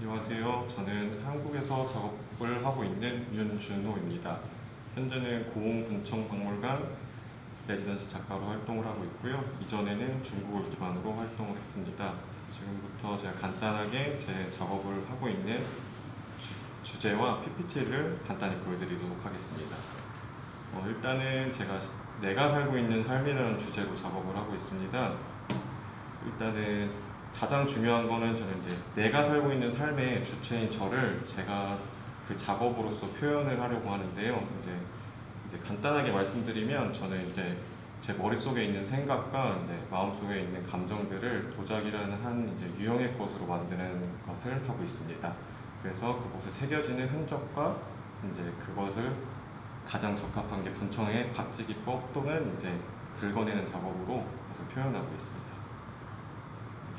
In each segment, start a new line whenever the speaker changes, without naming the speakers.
안녕하세요. 저는 한국에서 작업을 하고 있는 윤준호입니다. 현재는 고흥군청박물관 레지던시 작가로 활동을 하고 있고요. 이전에는 중국을 기반으로 활동을 했습니다. 지금부터 제가 간단하게 제 작업을 하고 있는 주제와 PPT를 간단히 보여드리도록 하겠습니다. 일단은 제가 내가 살고 있는 삶이라는 주제로 작업을 하고 있습니다. 일단은 가장 중요한 거는 저는 이제 내가 살고 있는 삶의 주체인 저를 제가 그 작업으로서 표현을 하려고 하는데요. 이제 간단하게 말씀드리면 저는 이제 제 머릿속에 있는 생각과 이제 마음속에 있는 감정들을 도자기라는 한 이제 유형의 것으로 만드는 것을 하고 있습니다. 그래서 그곳에 새겨지는 흔적과 이제 그것을 가장 적합한 게 분청의 박지기법 또는 이제 긁어내는 작업으로 그것을 표현하고 있습니다.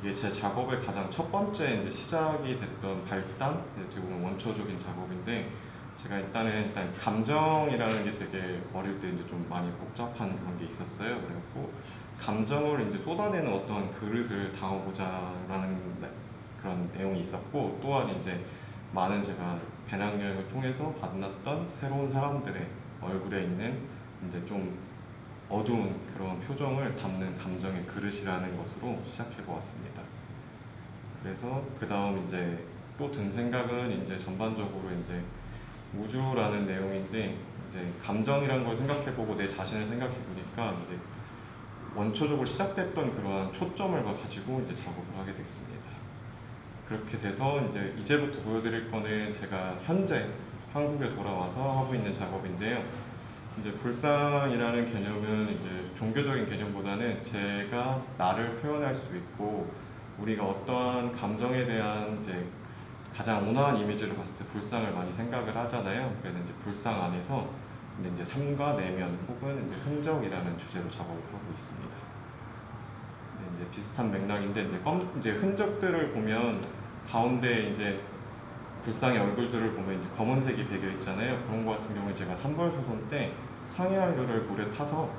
이게 제 작업의 가장 첫 번째 이제 시작이 됐던 발단, 어떻게 보면 원초적인 작업인데, 제가 일단 감정이라는 게 되게 어릴 때 이제 좀 많이 복잡한 그런 게 있었어요. 그래갖고 감정을 이제 쏟아내는 어떤 그릇을 담아보자라는 그런 내용이 있었고, 또한 이제 많은 제가 배낭여행을 통해서 만났던 새로운 사람들의 얼굴에 있는 이제 좀 어두운 그런 표정을 담는 감정의 그릇이라는 것으로 시작해 보았습니다. 그래서 그 다음 이제 또 든 생각은 이제 전반적으로 이제 우주라는 내용인데, 이제 감정이라는 걸 생각해 보고 내 자신을 생각해 보니까 이제 원초적으로 시작됐던 그러한 초점을 가지고 이제 작업을 하게 되겠습니다. 그렇게 돼서 이제부터 보여드릴 거는 제가 현재 한국에 돌아와서 하고 있는 작업인데요. 이제 불상이라는 개념은 이제 종교적인 개념보다는 제가 나를 표현할 수 있고, 우리가 어떠한 감정에 대한 이제 가장 온화한 이미지를 봤을 때 불상을 많이 생각을 하잖아요. 그래서 이제 불상 안에서 근데 이제 삶과 내면 혹은 이제 흔적이라는 주제로 작업을 하고 있습니다. 이제 비슷한 맥락인데 이제 흔적들을 보면 가운데 이제 불상의 얼굴들을 보면 이제 검은색이 배겨 있잖아요. 그런 거 같은 경우에 제가 산벌소송 때 상해안류를 물에 타서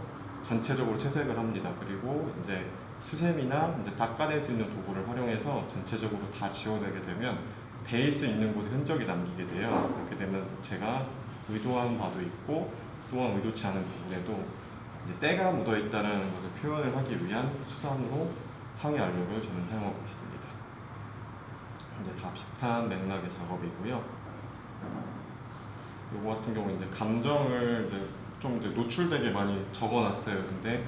전체적으로 채색을 합니다. 그리고 이제 수세미나 이제 닦아낼 수 있는 도구를 활용해서 전체적으로 다 지워내게 되면 베이스 있는 곳에 흔적이 남기게 돼요. 그렇게 되면 제가 의도한 바도 있고 또한 의도치 않은 부분에도 이제 때가 묻어 있다는 것을 표현을 하기 위한 수단으로 상해안류를 저는 사용하고 있습니다. 이제 다 비슷한 맥락의 작업이고요. 이거 같은 경우 이제 감정을 이제 노출되게 많이 적어놨어요. 근데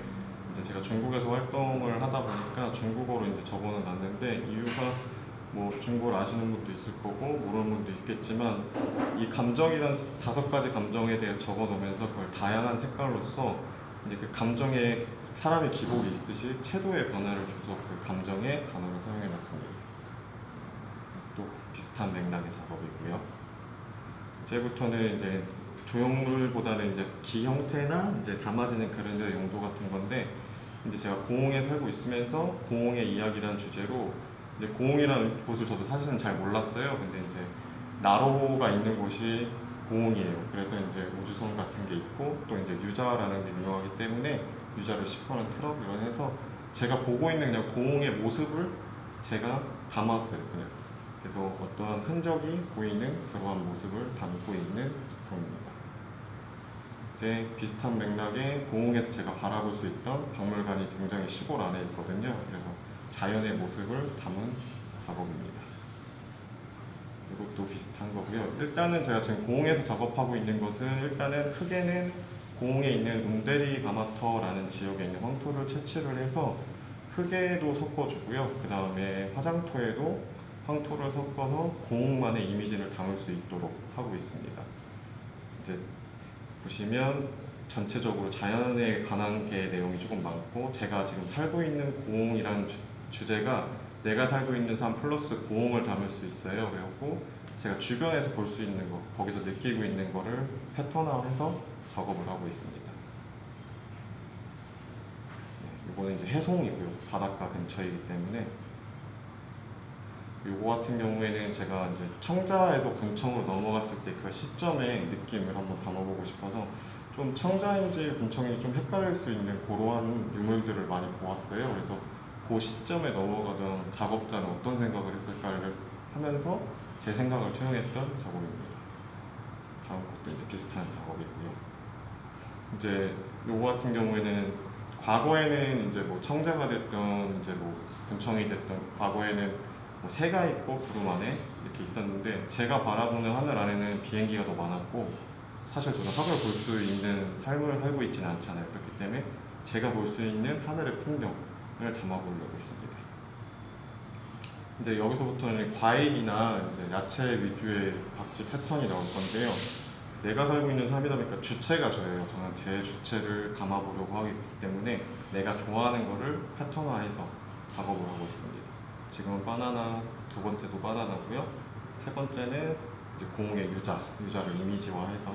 이제 제가 중국에서 활동을 하다 보니까 중국어로 이제 적어놨는데, 이유가 뭐 중국어를 아시는 분도 있을 거고 모르는 분도 있겠지만, 이 감정이란 5가지 감정에 대해서 적어놓으면서 그걸 다양한 색깔로서 이제 그 감정에 사람의 기복이 있듯이 채도의 변화를 줘서 그 감정의 단어를 사용해놨습니다. 또 비슷한 맥락의 작업이고요. 이제부터는 이제 조형물보다는 이제 기 형태나 이제 담아지는 그런 용도 같은 건데, 이제 제가 고흥에 살고 있으면서 고흥의 이야기라는 주제로 이제 고흥이라는 곳을 저도 사실은 잘 몰랐어요. 근데 이제 나로가 있는 곳이 고흥이에요. 그래서 이제 우주선 같은 게 있고 또 이제 유자라는 게 유명하기 때문에 유자를 싣고는 트럭 이런 해서 제가 보고 있는 그냥 고흥의 모습을 제가 담았어요. 그냥. 그래서 어떠한 흔적이 보이는 그러한 모습을 담고 있는 작품입니다. 이제 비슷한 맥락의 고흥에서 제가 바라볼 수 있던 박물관이 굉장히 시골 안에 있거든요. 그래서 자연의 모습을 담은 작업입니다. 이것도 비슷한 거고요. 일단은 제가 지금 고흥에서 작업하고 있는 것은, 일단은 크게는 고흥에 있는 운데리 가마터라는 지역에 있는 황토를 채취를 해서 흙에도 섞어주고요. 그 다음에 화장토에도 황토를 섞어서 고흥만의 이미지를 담을 수 있도록 하고 있습니다. 이제 보시면 전체적으로 자연에 관한 게 내용이 조금 많고, 제가 지금 살고 있는 고흥이라는 주제가 내가 살고 있는 삶 플러스 고흥을 담을 수 있어요. 그래갖고 제가 주변에서 볼 수 있는 거, 거기서 느끼고 있는 거를 패턴화해서 작업을 하고 있습니다. 이거는 이제 해송이고요. 바닷가 근처이기 때문에. 요거 같은 경우에는 제가 이제 청자에서 분청으로 넘어갔을 때 그 시점의 느낌을 한번 담아보고 싶어서 좀 청자인지 분청인지 좀 헷갈릴 수 있는 그러한 유물들을 많이 보았어요. 그래서 그 시점에 넘어가던 작업자는 어떤 생각을 했을까를 하면서 제 생각을 투영했던 작업입니다. 다음 것도 이제 비슷한 작업이고요. 이제 요거 같은 경우에는 과거에는 이제 뭐 청자가 됐던 이제 뭐 분청이 됐던 과거에는 뭐 새가 있고 구름 안에 이렇게 있었는데 제가 바라보는 하늘 안에는 비행기가 더 많았고 사실 저는 하늘 볼 수 있는 삶을 살고 있지는 않잖아요. 그렇기 때문에 제가 볼 수 있는 하늘의 풍경을 담아보려고 했습니다. 이제 여기서부터는 과일이나 이제 야채 위주의 박지 패턴이 나올 건데요. 내가 살고 있는 삶이다 보니까 주체가 저예요. 저는 제 주체를 담아보려고 하기 때문에 내가 좋아하는 거를 패턴화해서 작업을 하고 있습니다. 지금은 바나나, 두 번째도 바나나고요. 세 번째는 이제 공의 유자를 이미지화해서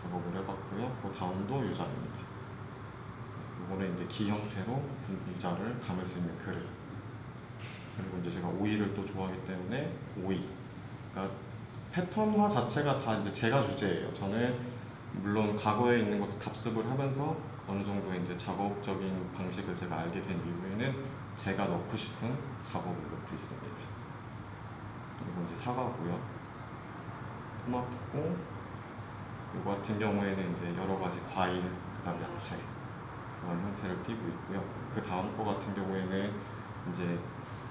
작업을 해봤고요. 그 다음도 유자입니다. 이거는 이제 기 형태로 유자를 담을 수 있는 그릇. 그리고 이제 제가 오이를 또 좋아하기 때문에 오이. 그러니까 패턴화 자체가 다 이제 제가 주제예요. 저는 물론 과거에 있는 것도 답습을 하면서 어느 정도 이제 작업적인 방식을 제가 알게 된 이후에는 제가 넣고 싶은 작업을 넣고 있습니다. 그리고 이제 사과고요. 토마토고, 이거 같은 경우에는 이제 여러 가지 과일, 그다음 야채 그런 형태를 띠고 있고요. 그 다음 거 같은 경우에는 이제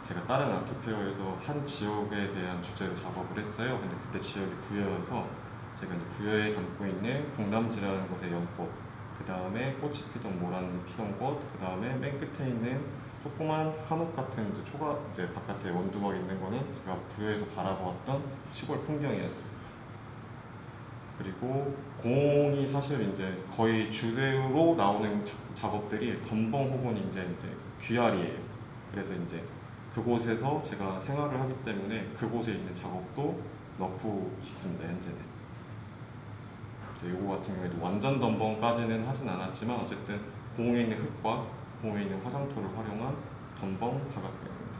제가 다른 아트페어에서 한 지역에 대한 주제로 작업을 했어요. 근데 그때 지역이 부여여서 제가 이제 부여에 담고 있는 궁람지라는 곳의 연꽃, 그 다음에 꽃이 피던 모란이 피던 꽃, 그 다음에 맨 끝에 있는 조그만 한옥 같은 이제 이제 바깥에 원두막 있는 거는 제가 부여에서 바라보았던 시골 풍경이었습니다. 그리고 공이 사실 이제 거의 주제로 나오는 작업들이 덤벙 혹은 이제 귀알이에요. 그래서 이제 그곳에서 제가 생활을 하기 때문에 그곳에 있는 작업도 넣고 있습니다. 현재는. 이거 같은 경우에도 완전 덤벙까지는 하진 않았지만 어쨌든 공에 있는 흙과 공에 있는 화장토를 활용한 덤벙 사각형입니다.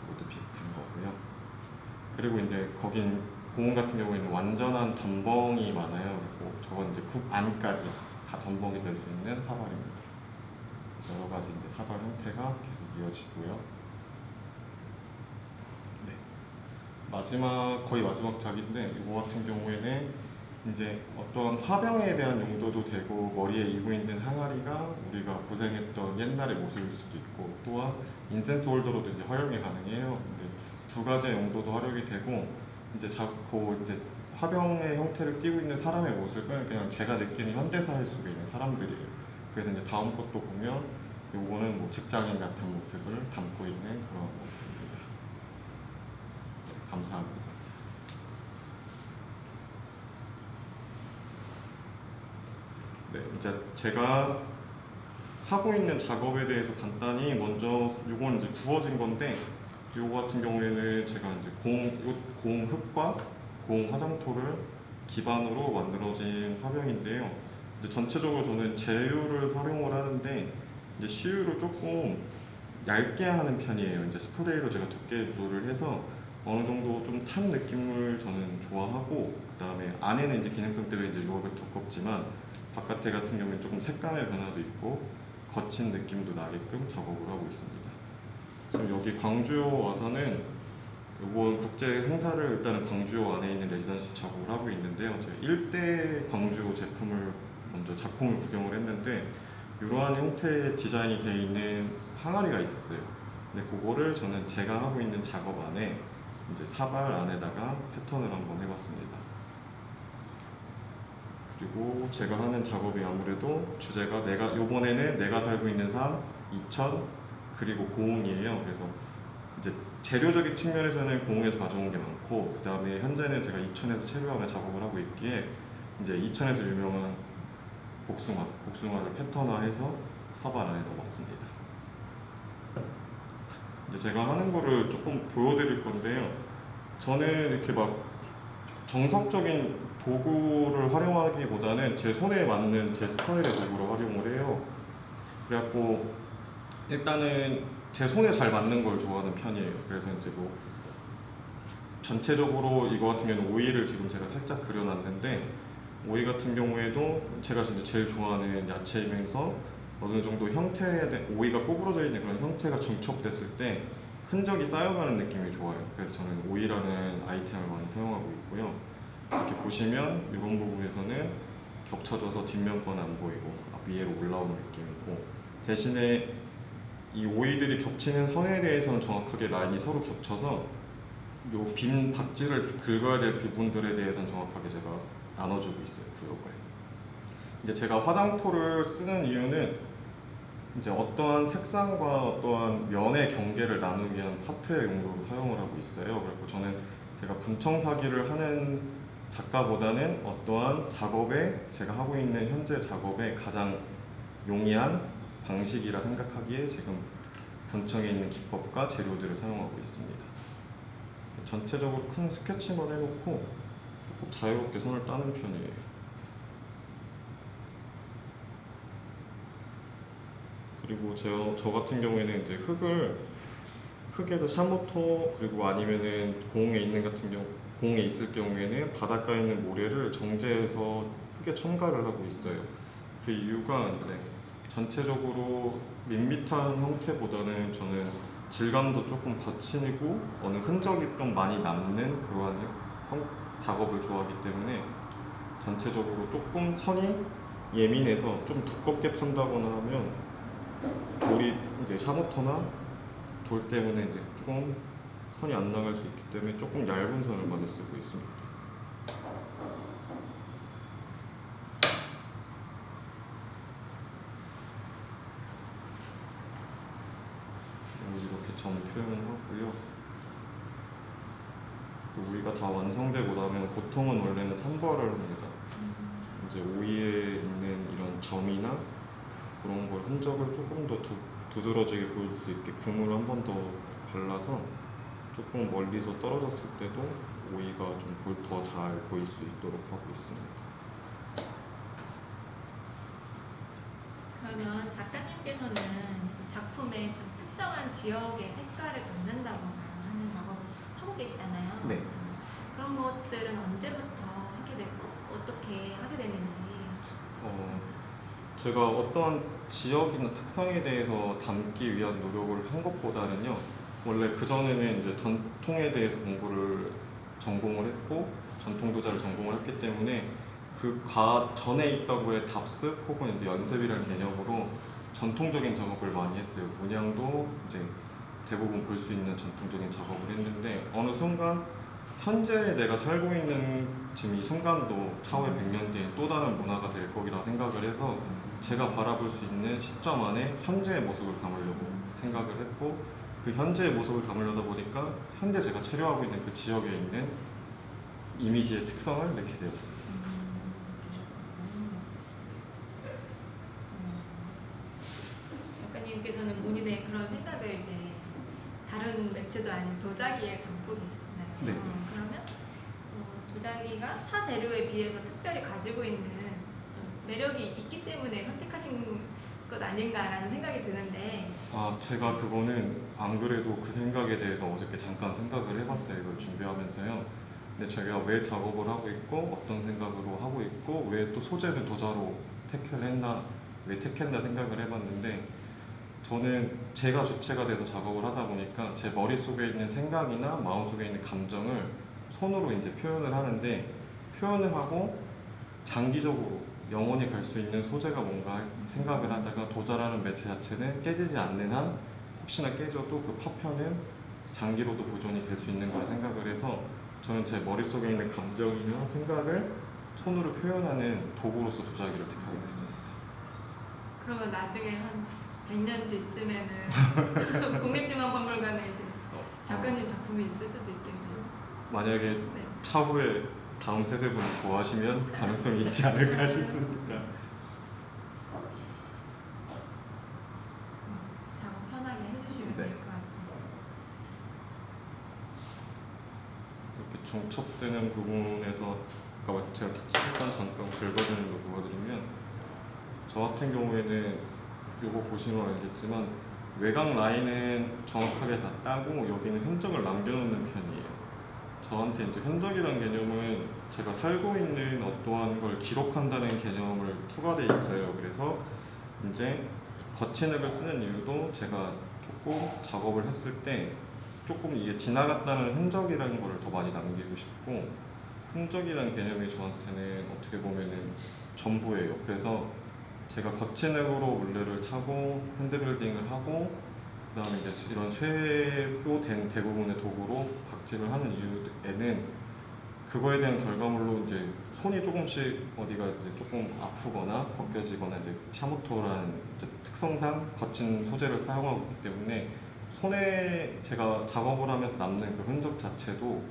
이것도 비슷한 거고요. 그리고 이제 거긴 공원 같은 경우에는 완전한 덤벙이 많아요. 그리고 저건 이제 굽 안까지 다 덤벙이 될 수 있는 사발입니다. 여러 가지 이제 사발 형태가 계속 이어지고요. 거의 마지막 작인데 이거 같은 경우에는 이제 어떤 화병에 대한 용도도 되고 머리에 이고 있는 항아리가 우리가 고생했던 옛날의 모습일 수도 있고 또한 인센스 홀더로도 이제 활용이 가능해요. 근데 두 가지의 용도도 활용이 되고 이제 자꾸 이제 화병의 형태를 띠고 있는 사람의 모습은 그냥 제가 느끼는 현대사회 속에 있는 사람들이에요. 그래서 이제 다음 것도 보면 요거는 뭐 직장인 같은 모습을 담고 있는 그런 모습입니다. 감사합니다. 네, 이제 제가 하고 있는 작업에 대해서 간단히 먼저 이건 이제 구워진 건데 이거 같은 경우에는 제가 이제 공 흙과 공 화장토를 기반으로 만들어진 화병인데요. 이제 전체적으로 저는 제유를 활용을 하는데 이제 시유를 조금 얇게 하는 편이에요. 이제 스프레이로 제가 두께 조절을 해서 어느 정도 좀 탄 느낌을 저는 좋아하고 그 다음에 안에는 이제 기능성 때문에 이제 요가 두껍지만 바깥에 같은 경우는 조금 색감의 변화도 있고 거친 느낌도 나게끔 작업을 하고 있습니다. 지금 여기 광주호 와서는 이번 국제 행사를 일단은 광주호 안에 있는 레지던시 작업을 하고 있는데요. 제가 1대 광주호 제품을 먼저 작품을 구경을 했는데 이러한 형태의 디자인이 되어 있는 항아리가 있었어요. 근데 그거를 저는 제가 하고 있는 작업 안에 이제 사발 안에다가 패턴을 한번 해봤습니다. 그리고 제가 하는 작업이 아무래도 주제가 요번에는 내가 살고 있는 삶, 2000 그리고 고흥이에요. 그래서 이제 재료적인 측면에서는 고흥에서 가져온 게 많고 그 다음에 현재는 제가 이천에서 체류하며 작업을 하고 있기에 이제 이천에서 유명한 복숭아를 패턴화해서 사발 안에 넣었습니다. 이제 제가 하는 거를 조금 보여드릴 건데요. 저는 이렇게 막 정석적인 도구를 활용하기보다는 제 손에 맞는 제 스타일의 도구를 활용을 해요. 그래갖고 일단은 제 손에 잘 맞는 걸 좋아하는 편이에요. 그래서 이제 뭐 전체적으로 이거 같은 경우는 오이를 지금 제가 살짝 그려놨는데 오이 같은 경우에도 제가 진짜 제일 좋아하는 야채이면서 어느 정도 오이가 꼬부러져 있는 그런 형태가 중첩됐을 때 흔적이 쌓여가는 느낌이 좋아요. 그래서 저는 오이라는 아이템을 많이 사용하고 있고요. 이렇게 보시면 이런 부분에서는 겹쳐져서 뒷면 건 안 보이고 위로 올라오는 느낌이고, 대신에 이 오이들이 겹치는 선에 대해서는 정확하게 라인이 서로 겹쳐서 요 빈 박지를 긁어야 될 부분들에 대해서는 정확하게 제가 나눠주고 있어요, 구역을. 이제 제가 화장토를 쓰는 이유는 이제 어떠한 색상과 어떠한 면의 경계를 나누기 위한 파트의 용도로 사용을 하고 있어요. 그리고 저는 제가 분청사기를 하는 작가보다는 어떠한 작업에, 제가 하고 있는 현재 작업에 가장 용이한 방식이라 생각하기에 지금 분청에 있는 기법과 재료들을 사용하고 있습니다. 전체적으로 큰 스케치만 해놓고 조금 자유롭게 손을 따는 편이에요. 그리고 저 같은 경우에는 이제 흙에도 샤모토, 그리고 아니면은 공에 있을 경우에는 바닷가에 있는 모래를 정제해서 흙에 첨가를 하고 있어요. 그 이유가 이제 전체적으로 밋밋한 형태보다는 저는 질감도 조금 거친이고 어느 흔적이 좀 많이 남는 그러한 작업을 좋아하기 때문에 전체적으로 조금 선이 예민해서 좀 두껍게 판다거나 하면 돌이 이제 샤모토나 돌 때문에 이제 조금 선이 안 나갈 수 있기 때문에 조금 얇은 선을 많이 쓰고 있습니다. 이렇게 점 표현을 하고요. 오이가 다 완성되고 나면 보통은 원래는 산부화를 합니다. 이제 오이에 있는 이런 점이나 그런 걸 흔적을 조금 더 두드러지게 보일 수 있게 금을 한 번 더 발라서 조금 멀리서 떨어졌을 때도 오이가 좀 더 잘 보일 수 있도록 하고 있습니다.
그러면 작가님께서는 작품에 좀 특정한 지역의 색깔을 담는다거나 하는 작업을 하고 계시잖아요.
네.
그런 것들은 언제부터 하게 됐고 어떻게 하게 됐는지.
제가 어떠한 지역이나 특성에 대해서 담기 위한 노력을 한 것보다는요, 원래 그전에는 이제 전통에 대해서 공부를 전공을 했고 전통도자를 전공을 했기 때문에 그 전에 있다고 해 답습 혹은 이제 연습이라는 개념으로 전통적인 작업을 많이 했어요. 문양도 이제 대부분 볼 수 있는 전통적인 작업을 했는데, 어느 순간 현재 내가 살고 있는 지금 이 순간도 차후에 100년 뒤에 또 다른 문화가 될 거리라 생각을 해서 제가 바라볼 수 있는 시점 안에 현재의 모습을 담으려고 생각을 했고, 그 현재의 모습을 담으려다 보니까 현재 제가 체류하고 있는 그 지역에 있는 이미지의 특성을 넣게 되었습니다.
작가님께서는 본인의 그런 생각을 이제 다른 매체도 아닌 도자기에 담고 계시나요?
네.
그러면 도자기가 타 재료에 비해서 특별히 가지고 있는 매력이 있기 때문에 선택하신 것 아닌가라는 생각이 드는데.
제가 그거는 안 그래도 그 생각에 대해서 어저께 잠깐 생각을 해봤어요. 이걸 준비하면서요. 근데 제가 왜 작업을 하고 있고 어떤 생각으로 하고 있고 왜 또 소재를 도자로 왜 택했나 생각을 해봤는데, 저는 제가 주체가 돼서 작업을 하다 보니까 제 머릿속에 있는 생각이나 마음속에 있는 감정을 손으로 이제 표현을 하는데, 표현을 하고 장기적으로 영원히 갈 수 있는 소재가 뭔가 생각을 하다가 도자라는 매체 자체는 깨지지 않는 한 혹시나 깨져도 그 파편은 장기로도 보존이 될 수 있는 걸 생각을 해서 저는 제 머릿속에 있는 감정이나 생각을 손으로 표현하는 도구로서 도자기를 택하게 됐습니다.
그러면 나중에 한 100년 뒤쯤에는 국립중앙박물관에 이제 작가님 작품이 있을 수도 있겠네요.
만약에
네.
차후에 다음 세대분이 좋아하시면 가능성이 있지 않을까 싶습니다.
작업 편하게 해주시면
네.
될 것 같습니다.
이렇게 중첩되는 부분에서 아까 제가 잠깐 긁어주는 거 보여드리면, 저 같은 경우에는 이거 보시면 알겠지만 외곽 라인은 정확하게 다 따고 여기는 흔적을 남겨놓는 편이에요. 저한테 이제 흔적이라는 개념은 제가 살고 있는 어떠한 걸 기록한다는 개념을 투과돼 있어요. 그래서 이제 거친 흙을 쓰는 이유도 제가 조금 작업을 했을 때 조금 이게 지나갔다는 흔적이라는 걸 더 많이 남기고 싶고, 흔적이라는 개념이 저한테는 어떻게 보면은 전부예요. 그래서 제가 거친 흙으로 물레를 차고 핸드빌딩을 하고 그다음에 이제 이런 쇠로 된 대부분의 도구로 박질을 하는 이유에는 그거에 대한 결과물로 이제 손이 조금씩 어디가 이제 조금 아프거나 벗겨지거나 이제 샤모토라는 이제 특성상 거친 소재를 사용하고 있기 때문에 손에 제가 작업을 하면서 남는 그 흔적 자체도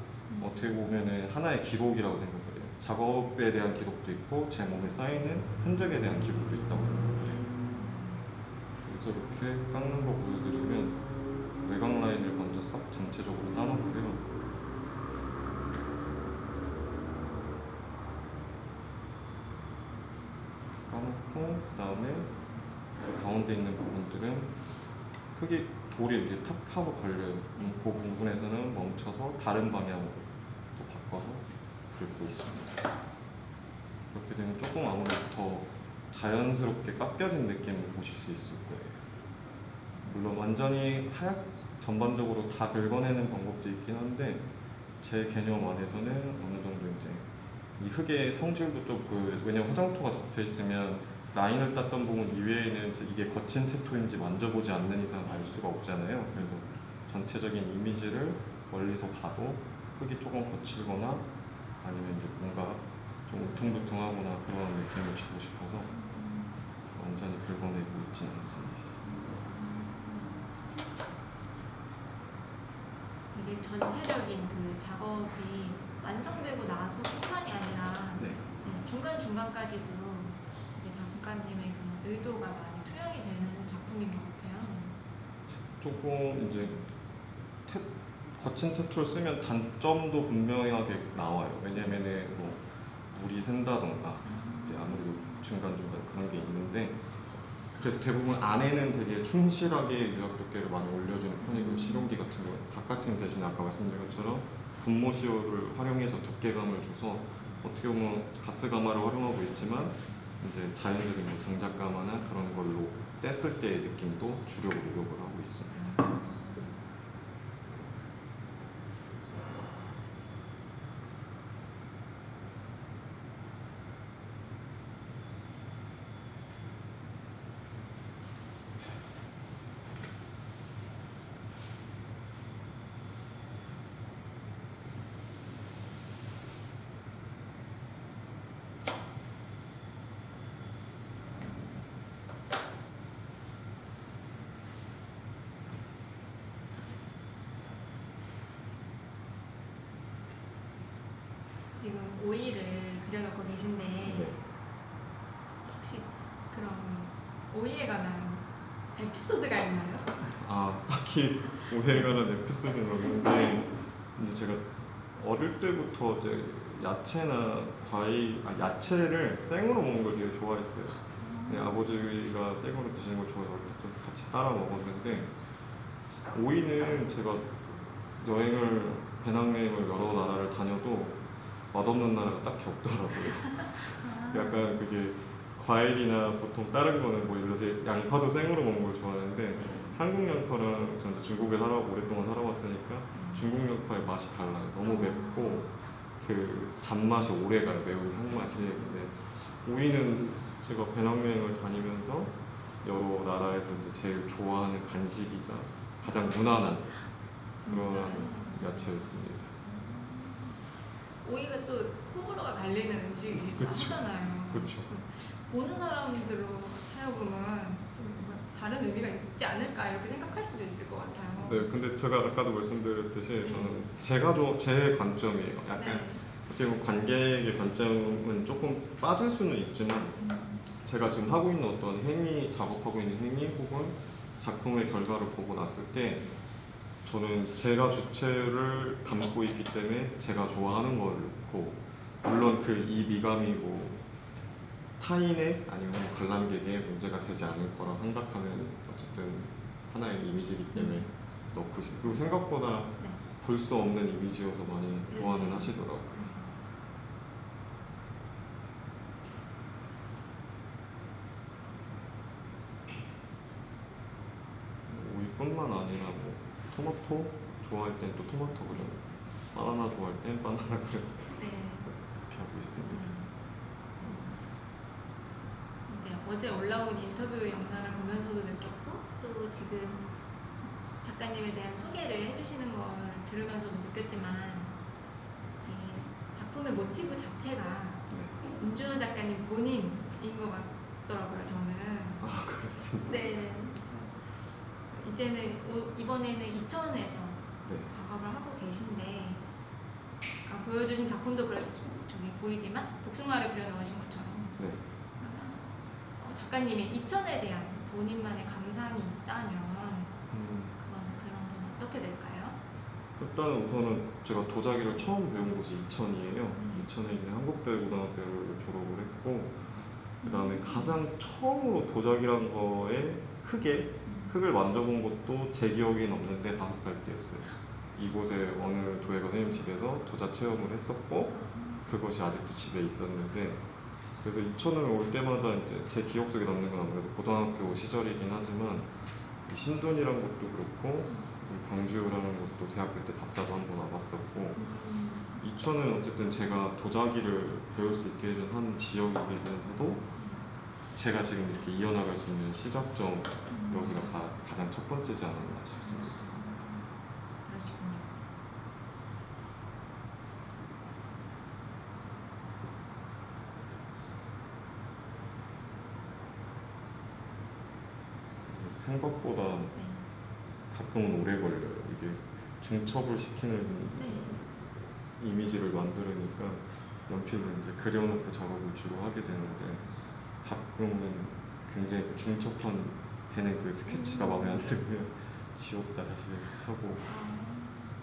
어떻게 보면은 하나의 기록이라고 생각을 해요. 작업에 대한 기록도 있고 제 몸에 쌓이는 흔적에 대한 기록도 있다고 생각을 해요. 그래서 이렇게 깎는 거 보여드리면 외곽 라인을 먼저 싹 전체적으로 따놓고요. 까놓고 그 다음에 그 가운데 있는 부분들은 흙이 돌이 이렇게 탁 하고 걸려요. 그 부분에서는 멈춰서 다른 방향으로 또 바꿔서 긁고 있습니다. 그렇게 되면 조금 아무래도 더 자연스럽게 깎여진 느낌을 보실 수 있을 거예요. 물론 완전히 하얗 전반적으로 다 긁어내는 방법도 있긴 한데 제 개념 안에서는 어느 정도 이제 이 흙의 성질도 좀 왜냐면 화장토가 덮여 있으면 라인을 땄던 부분 이외에는 이제 이게 거친 테토인지 만져보지 않는 이상 알 수가 없잖아요. 그래서 전체적인 이미지를 멀리서 봐도 흙이 조금 거칠거나 아니면 이제 뭔가 좀 울퉁불퉁하거나 그런 느낌을 주고 싶어서 완전히 긁어내고 있지는 않습니다.
되게 전체적인 그 작업이 완성되고 나서 뿐만이 아니라
네.
중간중간까지도 작가님의 그런 의도가 많이 투영이 되는 작품인 것 같아요.
조금 이제 거친 테토를 쓰면 단점도 분명하게 나와요. 왜냐면은 뭐 물이 샌다던가 이제 아무래도 중간중간 그런 게 있는데 그래서 대부분 안에는 되게 충실하게 유약 두께를 많이 올려주는 편이고 실용기 같은 거 바깥은 대신 아까 말씀드린 것처럼 분모시오를 활용해서 두께감을 줘서 어떻게 보면 가스 가마를 활용하고 있지만 이제 자연적인 뭐 장작 가마나 그런 걸로 뗐을 때의 느낌도 주려고 노력을 하고 있습니다.
지금 오이를 그려놓고 계신데
네.
혹시 그런 오이에 관한 에피소드가 있나요?
아 딱히 오해에 관한 에피소드는 없는데 근데 제가 어릴 때부터 이제 야채나 과일, 야채를 생으로 먹는 걸 되게 좋아했어요. 아버지가 생으로 드시는 걸 좋아해서 같이 따라 먹었는데 오이는 제가 배낭여행을 여러 나라를 다녀도 맛없는 나라가 딱히 없더라고요. 약간 그게 과일이나 보통 다른 거는 뭐 예를 들어서 양파도 생으로 먹는 걸 좋아하는데 한국 양파랑 저는 중국에 오랫동안 살아봤으니까 중국 양파의 맛이 달라요. 너무 맵고 그 잔맛이 오래가요. 매운 향맛이. 근데 오이는 제가 배낭여행을 다니면서 여러 나라에서 이제 제일 좋아하는 간식이자 가장 무난한 그런 야채였습니다.
오이가 또 호불호가 갈리는 음식이기도
그쵸.
하잖아요.
그렇죠.
보는 사람들로 하여금은 좀 뭔가 다른 의미가 있지 않을까 이렇게 생각할 수도 있을 것 같아요.
네, 근데 제가 아까도 말씀드렸듯이 저는 제 관점이에요. 약간
네.
어떻게 보면 관객의 관점은 조금 빠질 수는 있지만 제가 지금 하고 있는 어떤 작업하고 있는 행위 혹은 작품의 결과를 보고 났을 때 저는 제가 주체를 담고 있기 때문에 제가 좋아하는 거고 물론 이 미감이 뭐 타인의 아니면 관람객의 문제가 되지 않을 거라 생각하면 어쨌든 하나의 이미지이기 때문에 넣고 싶어요. 그리고 생각보다
네.
볼 수 없는 이미지여서 많이 좋아는 하시더라고요. 오이뿐만 아니라 뭐 토마토 좋아할 땐 또 토마토 그리고 바나나 좋아할 땐 바나나 그리고
네.
이렇게 하고 있습니다.
네, 어제 올라온 인터뷰 영상을 보면서도 느꼈고 또 지금 작가님에 대한 소개를 해주시는 거를 들으면서도 느꼈지만 이 작품의 모티브 자체가
네.
임준호 작가님 본인인 것 같더라고요, 저는.
아 그렇습니다.
네. 이제는 이번에는 이천에서
네.
작업을 하고 계신데 아까 보여주신 작품도 저기 보이지만 복숭아를 그려 넣으신 것처럼
네.
작가님의 이천에 대한 본인만의 감상이 있다면 그런 건 어떻게 될까요?
일단은 우선은 제가 도자기를 처음 배운 곳이 이천이에요. 이천에 있는 한국배우고등학교를 졸업을 했고 그 다음에 가장 처음으로 도자기란 거에 흙을 만져본 것도 제 기억에는 없는데 5살 때였어요. 이곳에 어느 도예가 선생님 집에서 도자 체험을 했었고 그것이 아직도 집에 있었는데 그래서 이천을 올 때마다 이제 제 기억 속에 남는 건 아무래도 고등학교 시절이긴 하지만 이 신돈이라는 것도 그렇고 이 광주라는 것도 대학교 때 답사도 한번 와봤었고 이천은 어쨌든 제가 도자기를 배울 수 있게 해준 한 지역이면서도 제가 지금 이렇게 이어나갈 수 있는 시작점 여기가 가장 첫 번째지 않았나 싶습니다.
그러시군요.
생각보다
네.
가끔은 오래 걸려요. 이게 중첩을 시키는
네.
이미지를 만들으니까 연필로 이제 그려놓고 작업을 주로 하게 되는데 가끔은 굉장히 그 중첩한 되는 그 스케치가 마음에 안 들면 지웠다 다시 하고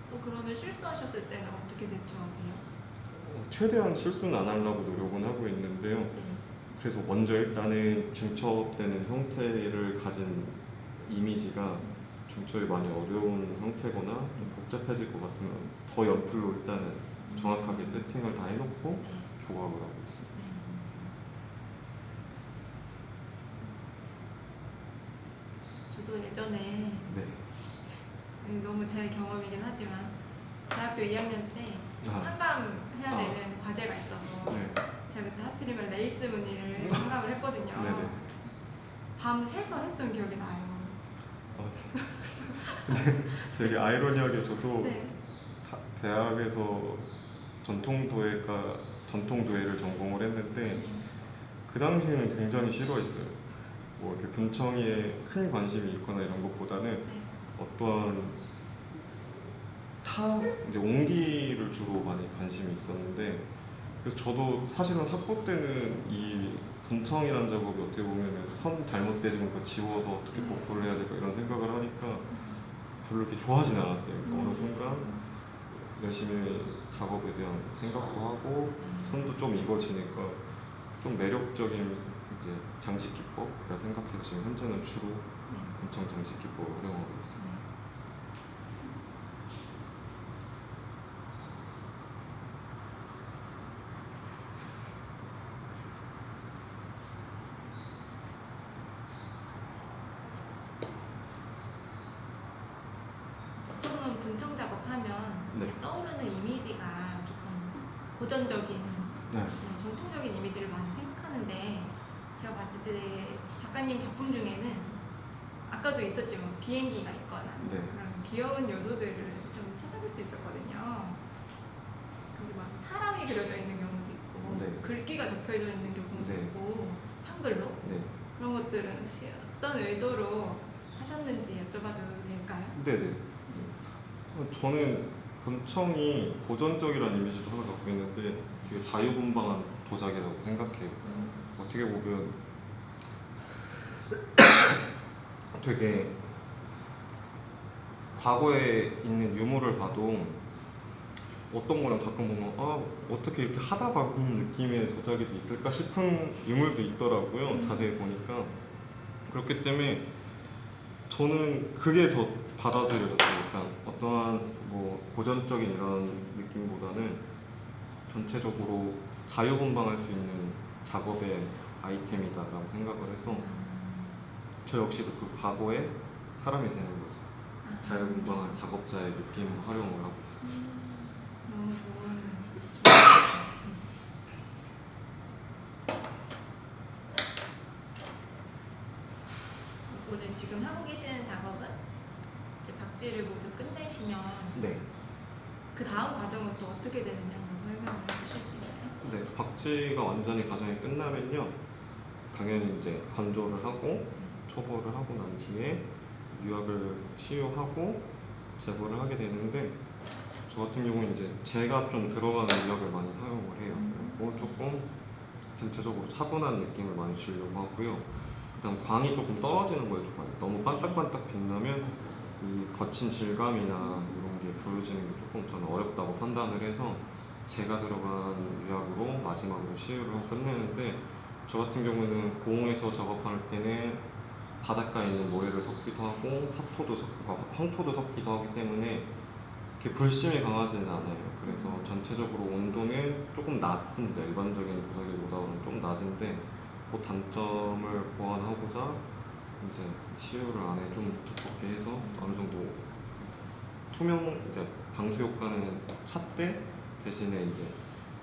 또 그러면 실수하셨을 때는 어떻게 대처하세요?
최대한 실수는 안 하려고 노력은 하고 있는데요.
네.
그래서 먼저 일단은 중첩되는 형태를 가진 이미지가 중첩이 많이 어려운 형태거나 좀 복잡해질 것 같으면 더 연필로 일단은 정확하게 세팅을 다 해놓고
네.
조각을 하고 있습니다.
저도 예전에
네.
너무 제 경험이긴 하지만 대학교 2학년 때
아.
상감해야 되는 과제가 있어서
네.
제가 그때 하필이면 레이스 무늬를 상감을 했거든요.
네네.
밤 새서 했던 기억이 나요.
근데 되게 아이러니하게 저도
네.
대학에서 전통도예를 전공을 했는데 그 당시에는 굉장히 싫어했어요. 뭐 이렇게 분청이에 큰 관심이 있거나 이런 것보다는
네.
어떠한 이제 옹기를 주로 많이 관심이 있었는데 그래서 저도 사실은 학부 때는 이 분청이라는 작업이 어떻게 보면 선 잘못되지만 그거 지워서 어떻게 복구를 해야 될까 이런 생각을 하니까 별로 이렇게 좋아하진 않았어요. 그러니까 어느 순간 열심히 작업에 대한 생각도 하고 손도 좀 익어지니까 좀 매력적인 이제 장식 기법이라 생각해서 지금 현재는 주로 분청 장식 기법을 활용하고 있습니다.
보통은 분청 작업하면
네.
떠오르는 이미지가 조금 고전적인
네.
전통적인 이미지를 많이 생각하는데 제가 봤을 때 작가님 작품 중에는 아까도 있었지만 비행기가 있거나
네.
그런 귀여운 요소들을 좀 찾아볼 수 있었거든요. 그리고 막 사람이 그려져 있는 경우도 있고
네.
글귀가 적혀져 있는 경우도
네.
있고 한글로
네.
그런 것들은 혹시 어떤 의도로 하셨는지 여쭤봐도 될까요?
네네. 저는 분청이 고전적이라는 이미지도 하나 갖고 있는데 되게 자유분방한 도자기라고 생각해요. 어떻게 보면 되게 과거에 있는 유물을 봐도 어떤 거는 가끔 보면 어떻게 이렇게 하다 박은 느낌의 도자기도 있을까 싶은 유물도 있더라고요. 자세히 보니까. 그렇기 때문에 저는 그게 더 받아들여졌어요. 그러니까 어떠한 뭐 고전적인 이런 느낌보다는 전체적으로 자유분방할 수 있는 작업의 아이템이다라고 생각을 해서 저 역시도 그 과거에 사람이 되는 거죠. 자유분방한 작업자의 느낌으로 활용을 하고 있습니다.
너무 좋은. 오늘 지금 하고 계시는 작업은 이제 박지를 모두 끝내시면
네.
그 다음 과정은 또 어떻게 되는지 한번 설명을 해주실 수 있나요?
네, 박지가 완전히 과정이 끝나면요, 당연히 이제 건조를 하고 초벌을 하고 난 뒤에 유약을 시유하고 제거를 하게 되는데, 저 같은 경우는 이제 제가 좀 들어가는 유약을 많이 사용을 해요. 그리고 조금 전체적으로 차분한 느낌을 많이 주려고 하고요. 일단 광이 조금 떨어지는 거에 좋아요. 너무 반딱반딱 빛나면 이 거친 질감이나 이런 게 보여지는 게 조금 저는 어렵다고 판단을 해서 제가 들어간 유약으로 마지막으로 시유를 하고 끝내는데, 저 같은 경우는 고온에서 작업할 때는 바닷가에 있는 모래를 섞기도 하고 사토도 섞고 황토도 섞기도 하기 때문에 이렇게 불심이 강하지는 않아요. 그래서 전체적으로 온도는 조금 낮습니다. 일반적인 도자기보다는 좀 낮은데, 그 단점을 보완하고자 이제 시유를 안에 좀 두껍게 해서 어느 정도 투명, 이제 방수 효과는 찼대 대신에 이제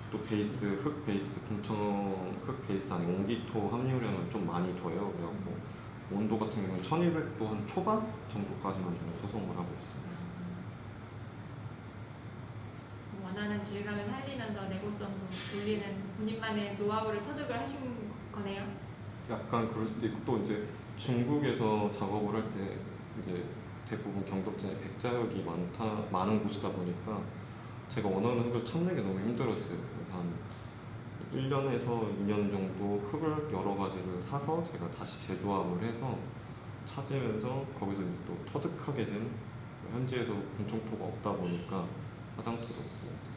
또 베이스, 흙 베이스, kum청 흙 베이스 안에 온기토 함유량을 좀 많이 둬요. 그래갖고 온도 같은 경우는 1200도 한 초반 정도까지만 좀 소송을 하고 있습니다.
원하는 질감을 살리면서 내구성도 올리는 본인만의 노하우를 터득을 하신 거네요.
약간 그럴 수도 있고, 또 이제 중국에서 작업을 할 때 이제 대부분 경덕진에 백자흙이 많은 곳이다 보니까 제가 원하는 흙을 찾는 게 너무 힘들었어요. 그래서 한 1년에서 2년 정도 흙을 여러 가지를 사서 제가 다시 재조합을 해서 찾으면서 거기서 이제 또 터득하게 된, 현지에서 분청토가 없다 보니까 화장토도 없고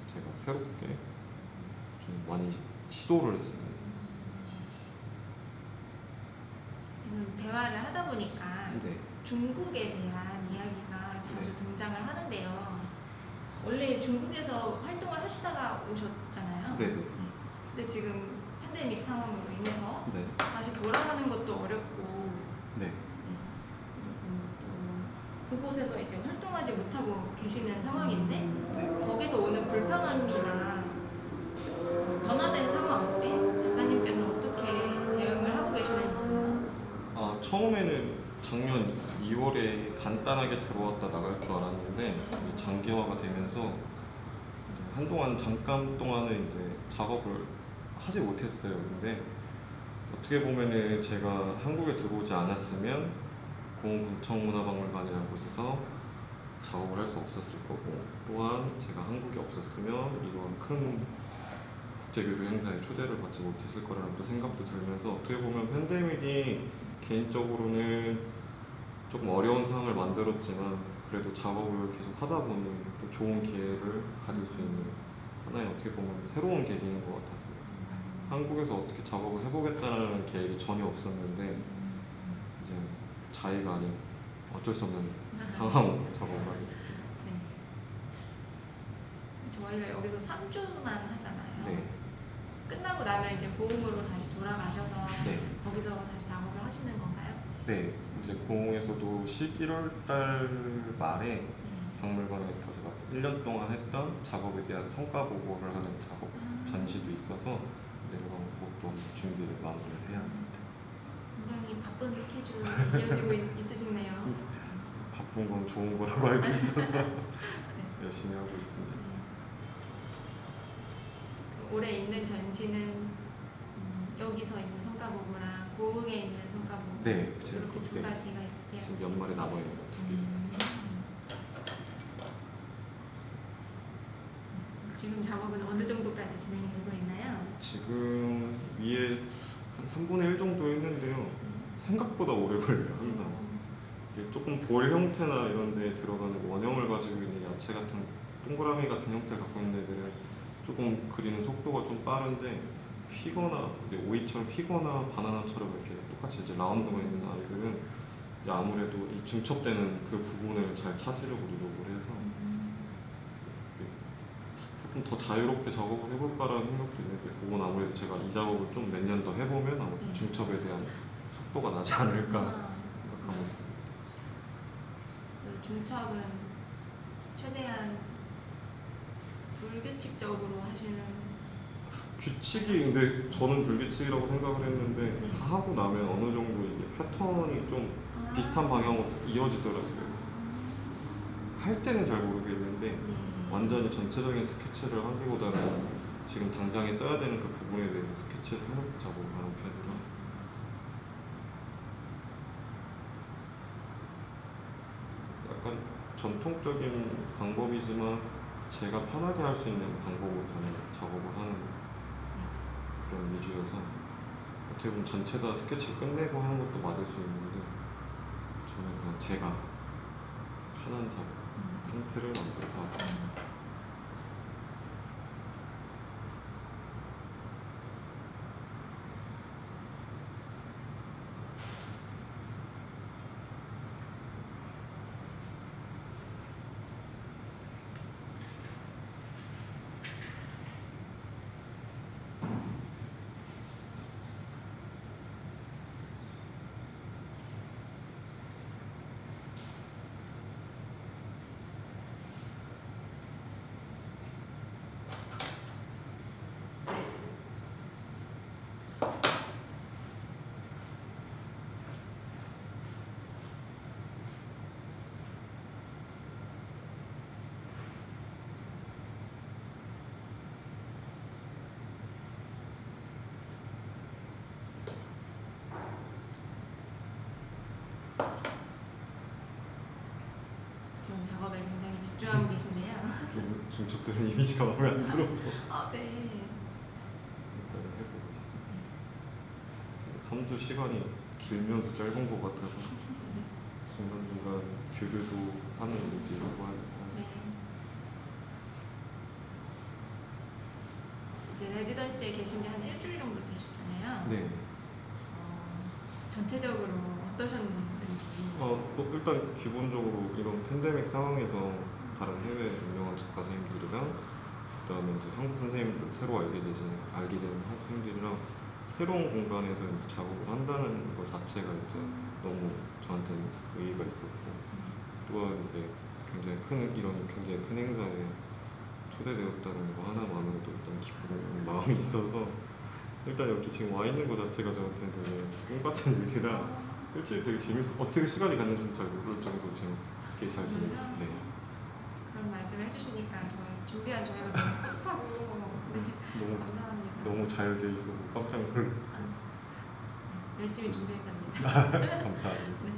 제가 새롭게 좀 많이 시도를 했습니다.
지금 대화를 하다 보니까
네.
중국에 대한 이야기가 자주
네.
등장을 하는데요. 원래 중국에서 활동을 하시다가 오셨잖아요.
네네.
근데 지금 팬데믹 상황으로 인해서
네.
다시 돌아가는 것도 어렵고,
네.
또 그곳에서 이제 활동하지 못하고 계시는 상황인데,
네.
거기서 오는 불편함이나 변화된 상황에 작가님께서 어떻게 대응을 하고 계시는지요?
처음에는 작년 2월에 간단하게 들어왔다 나갈 줄 알았는데, 이게 장기화가 되면서 이제 한동안 잠깐 동안은 이제 작업을 하지 못했어요. 근데 어떻게 보면은 제가 한국에 들어오지 않았으면 고흥군청문화박물관이라는 곳에서 작업을 할 수 없었을 거고, 또한 제가 한국에 없었으면 이런 큰 국제교류 행사에 초대를 받지 못했을 거라는 또 생각도 들면서, 어떻게 보면 팬데믹이 개인적으로는 조금 어려운 상황을 만들었지만 그래도 작업을 계속 하다 보니 또 좋은 기회를 가질 수 있는 하나의, 어떻게 보면 새로운 계기인 것 같았어요. 한국에서 어떻게 작업을 해보겠다는 계획이 전혀 없었는데 이제 자의가 아닌 어쩔 수 없는 상황으로 작업을 하게 됐습니다.
네. 저희가 여기서 3주만 하잖아요.
네.
끝나고 나면 이제 고흥으로 다시 돌아가셔서
네.
거기서 다시 작업을 하시는 건가요?
네, 이제 고흥에서도 11월 달 말에
네.
박물관에서 제가 1년 동안 했던 작업에 대한 성과 보고를 하는 작업 전시도 있어서 내려가면 그것도 준비를 마무리를 해야 합니다.
굉장히 바쁜 스케줄이 이어지고 있으시네요.
바쁜 건 좋은 거라고 알고 있어서 열심히 하고 있습니다.
올해 있는 전시는 여기서 있는 성과보고랑 고흥에 있는 성과보고,
네, 지금
이렇게 두
네.
가지가 있대요.
지금 연말에 남아 있는 거 2개.
지금 작업은 어느 정도까지 진행이 되고 있나요?
지금 위에 한 3분의 1 정도 했는데요. 생각보다 오래 걸려요, 항상. 이게 조금 볼 형태나 이런 데 들어가는 원형을 가지고 있는 야채 같은 동그라미 같은 형태를 갖고 있는 애들은 조금 그리는 속도가 좀 빠른데, 휘거나 오이처럼 휘거나 바나나처럼 이렇게 똑같이 이제 라운드가 있는 아이들은 이제 아무래도 이 중첩되는 그 부분을 잘 찾으려고 노력을 해서 조금 더 자유롭게 작업을 해볼까라는 생각도 있는데, 그건 아무래도 제가 이 작업을 좀 몇 년 더 해보면 아무래도 중첩에 대한 속도가 나지 않을까 생각하고 있습니다.
중첩은 최대한 불규칙적으로 하시는.
규칙이 근데 저는 불규칙이라고 생각을 했는데
네.
다 하고 나면 어느 정도 이게 패턴이 좀 비슷한 방향으로 이어지더라고요. 할 때는 잘 모르겠는데
네.
완전히 전체적인 스케치를 하기보다는 지금 당장에 써야 되는 그 부분에 대해서 스케치를 해놓고 작업을 하는 편이라 약간 전통적인 방법이지만 제가 편하게 할 수 있는 방법으로 저는 작업을 하는 그런 위주여서 어떻게 보면 전체 다 스케치 끝내고 하는 것도 맞을 수 있는데 저는 그냥 제가 편한 작업 상태를 만들어서 하죠.
지금 작업에 굉장히 집중하고 계신데요.
좀 중첩되는 이미지가 마음에 안 들어서
아, 네.
일단 해보고 있습니다. 3주 시간이 길면서 짧은 것 같아서 중간중간 교류도 하는 일지라고 하니까
네. 이제 레지던시에 계신 지 한 일주일 정도 되셨잖아요.
네.
전체적으로 어떠셨는지.
뭐 일단 기본적으로 이런 팬데믹 상황에서 다른 해외 유명한 작가 선생님들이랑 그다음에 이제 한국 선생님들 새로 알게 되는 한국 선생님들이랑 새로운 공간에서 이제 작업을 한다는 것 자체가 이제 너무 저한테는 의의가 있었고 또한 이제 굉장히 큰 행사에 초대되었다는 거 하나만으로도 일단 기쁜 마음이 있어서 일단 여기 지금 와 있는 것 자체가 저한테는 되게 꿈 같은 일이라 일주일 되게 어떻게 시간이 갔는지 잘 모를 정도로 재밌게 잘 지내겠습니다. 네.
그런 말씀을 해주시니까 준비한 저희가 너무 뿌듯하고 네. 감사합니다.
너무 잘 돼 있어서 깜짝 놀랐어요.
열심히 준비했답니다.
감사합니다.
네.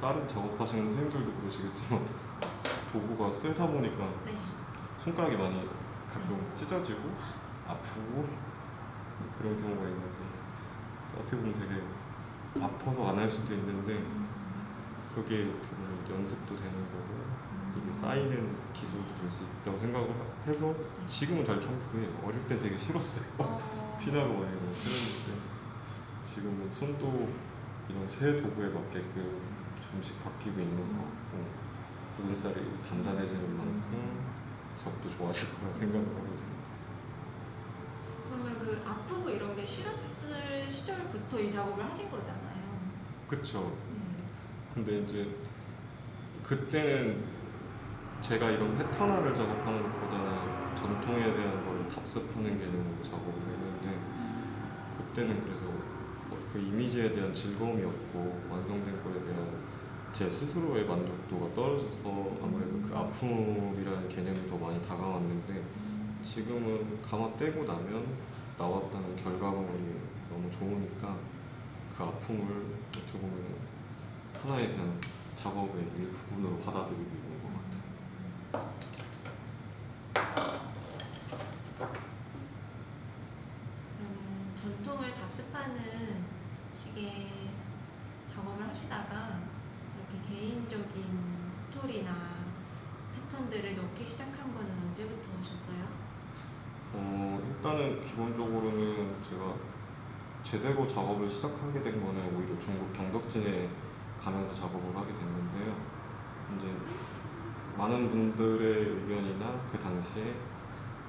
다른 작업하시는 선생님들도 그러시겠지만 도구가 쓰다 보니까
네.
손가락이 많이 가끔 찢어지고 아프고 그런 경우가 있는데 어떻게 보면 되게 아파서 안 할 수도 있는데 그게 어떻게 보면 연습도 되는 거고 이게 쌓이는 기술도 될 수 있다고 생각을 해서 지금은 잘 참고 해요. 어릴 때 되게 싫었어요. 피나고 많이 너무 싫었는데 지금은 손도 이런 새 도구에 맞게끔 조금씩 바뀌고 있는 것 같고 굳은살이 단단해지는 만큼 작업도 좋아질 거라 생각을 하고 있습니다.
그러면 그 아프고 이런 게 싫었을 시절부터 이 작업을 하신 거잖아요.
그쵸.
네.
근데 이제 그때는 제가 이런 패턴화를 작업하는 것보다는 전통에 대한 걸 답습하는 개념으로 작업을 했는데 그때는 그래서 그 이미지에 대한 즐거움이 없고 완성된 거에 대한 제 스스로의 만족도가 떨어져서 아무래도 그 아픔이라는 개념이 더 많이 다가왔는데 지금은 감아 떼고 나면 나왔다는 결과물이 너무 좋으니까 그 아픔을 어떻게 보면 하나에 대한 작업의 일부분으로 받아들이고 있는 것 같아요.
그러면 전통을 답습하는 식의 작업을 하시다가 이렇게 개인적인 스토리나 패턴들을 넣기 시작한 거는 언제부터 하셨어요?
일단은 기본적으로는 제가 제대로 작업을 시작하게 된 거는 오히려 중국 경덕진에 가면서 작업을 하게 됐는데요. 이제 많은 분들의 의견이나 그 당시에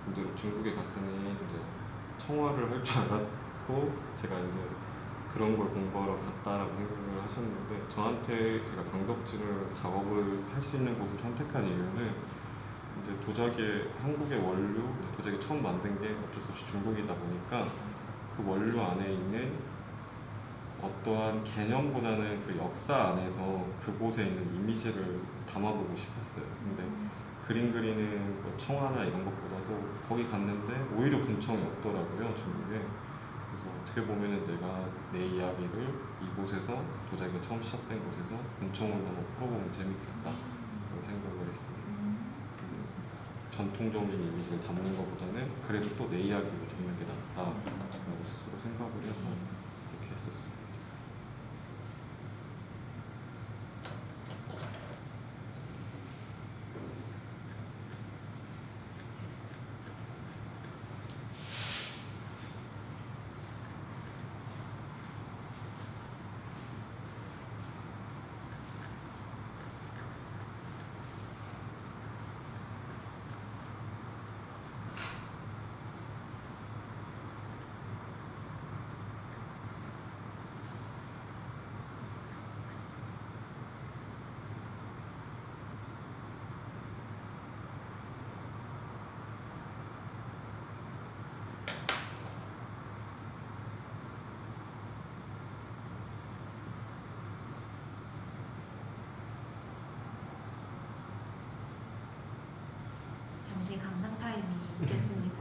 분들 중국에 갔으니 이제 청화를 할 줄 알았고 제가 이제 그런 걸 공부하러 갔다라고 생각을 하셨는데, 저한테 제가 경덕진을 작업을 할 수 있는 곳을 선택한 이유는 이제 도자기 한국의 원료, 도자기 처음 만든 게 어쩔 수 없이 중국이다 보니까 그 원료 안에 있는 어떠한 개념보다는 그 역사 안에서 그곳에 있는 이미지를 담아보고 싶었어요. 근데 그림 그리는 뭐 청화나 이런 것보다도 거기 갔는데 오히려 분청이 없더라고요, 중국에. 그래서 어떻게 보면은 내가 내 이야기를 이곳에서, 도자기가 처음 시작된 곳에서 분청으로 한번 풀어보면 재밌겠다 라고 생각을 했습니다. 전통적인 이미지를 담는 것보다는 그래도 또 내 이야기를 담는 게 낫다라고 스스로 생각을 해서 그렇게 했었습니다.
잠시 감상 타임이 있겠습니다.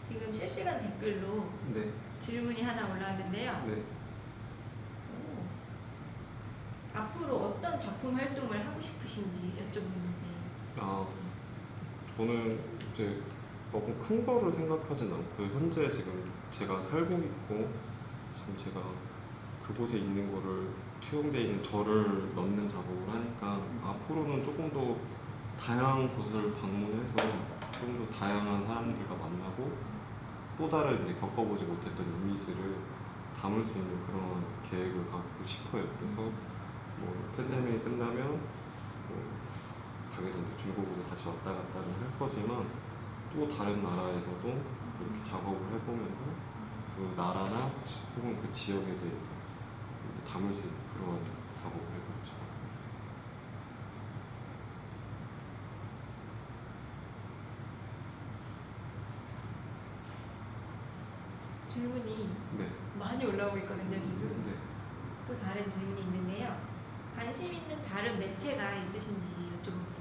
지금 실시간 댓글로
네,
질문이 하나 올라왔는데요.
네.
앞으로 어떤 작품 활동을 하고 싶으신지 여쭤보는데.
아, 저는 이제 너무 큰 거를 생각하진 않고 현재 지금 제가 살고 있고 지금 제가 그곳에 있는 거를 투영되어 있는 저를 넣는 작업을 하니까 앞으로는 조금 더 다양한 곳을 방문해서 좀 더 다양한 사람들과 만나고 또 다른 이제 겪어보지 못했던 이미지를 담을 수 있는 그런 계획을 갖고 싶어요. 그래서 뭐 팬데믹이 끝나면 뭐 당연히 이제 중국으로 다시 왔다 갔다를 할 거지만 또 다른 나라에서도 이렇게 작업을 해보면서 그 나라나 혹은 그 지역에 대해서 이렇게 담을 수 있는 그런 작업을 해보고 싶어요.
질문이
네.
많이 올라오고 있거든요, 지금.
네.
또 다른 질문이 있는데요. 관심 있는 다른 매체가 있으신지 여쭤봅니다.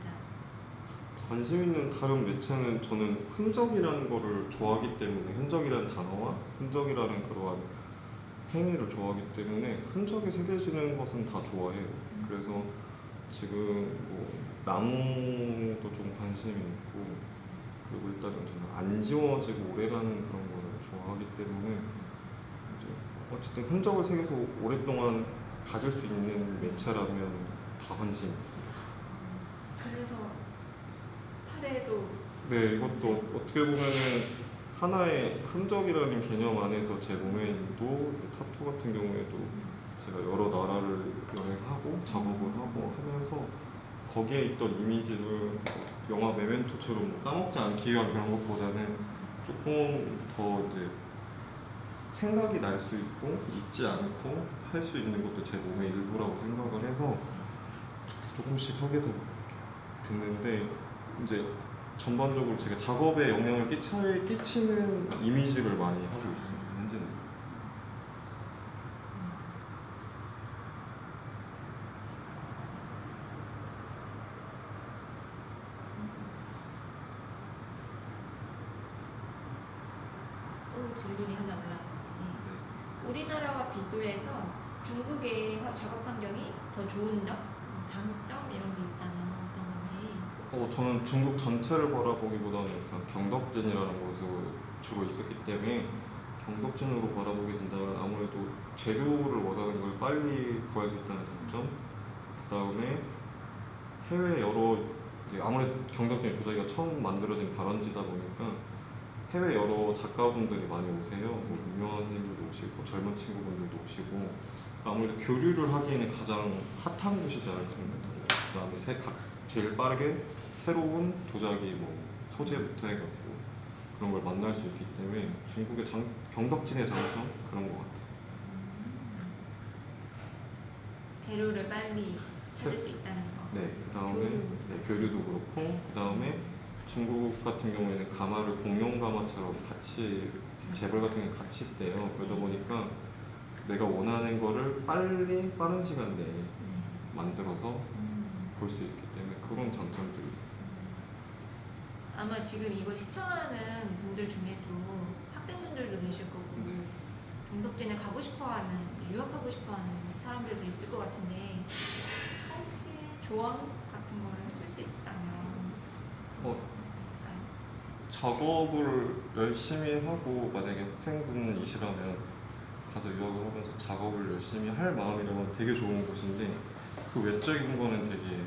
관심 있는 다른 매체는 저는 흔적이라는 거를 좋아하기 때문에, 흔적이라는 단어와 흔적이라는 그러한 행위를 좋아하기 때문에 흔적이 새겨지는 것은 다 좋아해요. 그래서 지금 뭐 나무도 좀 관심이 있고, 그리고 일단은 저는 안 지워지고 오래가는 그런 거를 좋아하기 때문에 이제 어쨌든 흔적을 새겨서 오랫동안 가질 수 있는 매체라면 다 관심이 있습니다.
그래서 팔에도
네, 이것도 어떻게 보면은 하나의 흔적이라는 개념 안에서 제 몸에도 타투 같은 경우에도 제가 여러 나라를 여행하고 작업을 하고 하면서 거기에 있던 이미지를 영화 메멘토처럼 뭐 까먹지 않기 위한 그런 것보다는 조금 더 이제 생각이 날 수 있고 잊지 않고 할 수 있는 것도 제 몸의 일부라고 생각을 해서 조금씩 하게 됐는데, 이제 전반적으로 제가 작업에 영향을 끼치는 이미지를 많이 하고 있어요, 현재는.
또 질문이 하나 올라왔는데, 우리나라와 비교해서 중국의 작업 환경이 더 좋은 점, 장점 이런 게 있다면 어떤 건지.
저는 중국 전체를 바라보기보다는 그냥 경덕진이라는 곳을 주로 있었기 때문에 경덕진으로 바라보게 된다면 아무래도 재료를 원하는 걸 빨리 구할 수 있다는 장점, 그 다음에 해외 여러 이제 아무래도 경덕진 도자기가 처음 만들어진 발원지다 보니까 해외 여러 작가분들이 많이 오세요. 뭐 유명한 선생님들도 오시고 젊은 친구분들도 오시고 그러니까 아무래도 교류를 하기에는 가장 핫한 곳이지 않을까 생각합니다. 그 다음에 제일 빠르게 새로운 도자기 뭐 소재부터 해갖고 그런 걸 만날 수 있기 때문에 중국의 경덕진의 장점 그런 것 같아요.
재료를 빨리 찾을 수 있다는 거.
네, 그 다음에
교류.
네, 교류도 그렇고 그 다음에 중국 같은 경우에는 가마를 공용 가마처럼 같이 재벌 같은 게 같이 떼요. 그러다 보니까 내가 원하는 거를 빨리 빠른 시간 내에
네.
만들어서 볼 수 있기 때문에 그런 장점들이 있어요.
아마 지금 이거 시청하는 분들 중에도 학생분들도 계실 거고
네.
경덕진에 가고 싶어하는 유학하고 싶어하는 사람들도 있을 것 같은데 혹시 조언 같은 거를 해줄 수 있다면
어,
있을까요?
작업을 열심히 하고 만약에 학생분이시라면 가서 유학을 하면서 작업을 열심히 할 마음이라면 되게 좋은 곳인데 그 외적인 거는 되게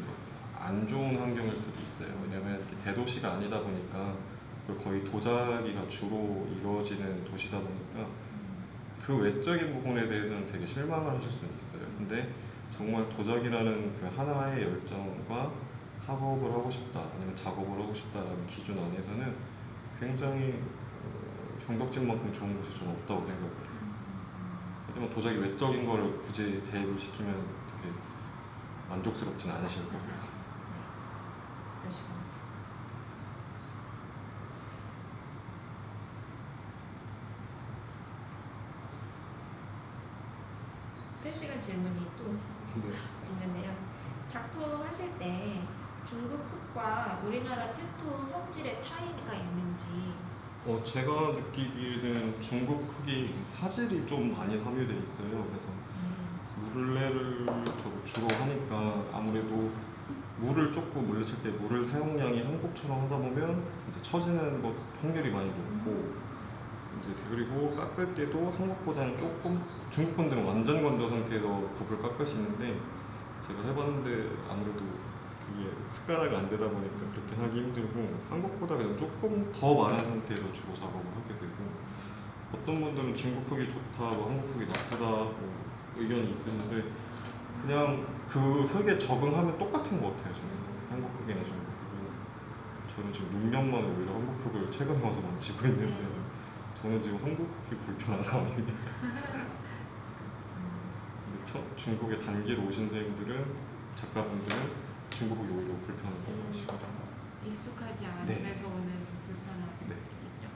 안 좋은 환경일 수도 있어요. 왜냐면 이렇게 대도시가 아니다 보니까 그리고 거의 도자기가 주로 이루어지는 도시다 보니까 그 외적인 부분에 대해서는 되게 실망을 하실 수는 있어요. 근데 정말 도자기라는 그 하나의 열정과 학업을 하고 싶다 아니면 작업을 하고 싶다라는 기준 안에서는 굉장히 경덕진만큼 좋은 곳이 좀 없다고 생각을 해요. 하지만 도자기 외적인 거를 굳이 대입을 시키면 되게 만족스럽진 않으실 거고요.
그러시고 실시간 질문이 또
네.
있는데요. 작품 하실 때 중국 흙과 우리나라 태토 성질의 차이가 있는지.
제가 느끼기에는 중국 흙이 사질이 좀 많이 함유돼 있어요. 그래서 물레를 저도 주로 하니까 아무래도 물을 쫓고 물레칠 때 물을 사용량이 한국처럼 하다 보면 이제 처지는 것 확률이 많이 높고 이제 그리고 깎을 때도 한국보다는 조금 중국 분들은 완전 건조 상태에서 굽을 깎으시는데 제가 해봤는데 아무래도 그게 습관화가 안 되다 보니까 그렇게 하기 힘들고 한국보다 그냥 조금 더 많은 상태에서 주로 작업을 하게 되고 어떤 분들은 중국 흙이 좋다, 뭐 한국 흙이 나쁘다 뭐 의견이 있으신데 그냥 그 흙에 적응하면 똑같은 것 같아요. 저는 한국 흙이나 중국 흙은 저는 지금 6년 만에 오히려 한국 흙을 최근에 와서 만지고 있는데 저는 지금 한국 흙이 불편한 상황입니다. 근데 중국에 단기로 오신 선생님들은 작가분들은 중국 흙이 오히려 불편하다고 하시고
익숙하지 않으면서
네.
오는 불편함이
네.
있겠죠.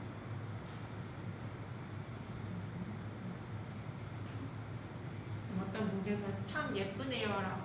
어떤 분께서 참 예쁘네요라고.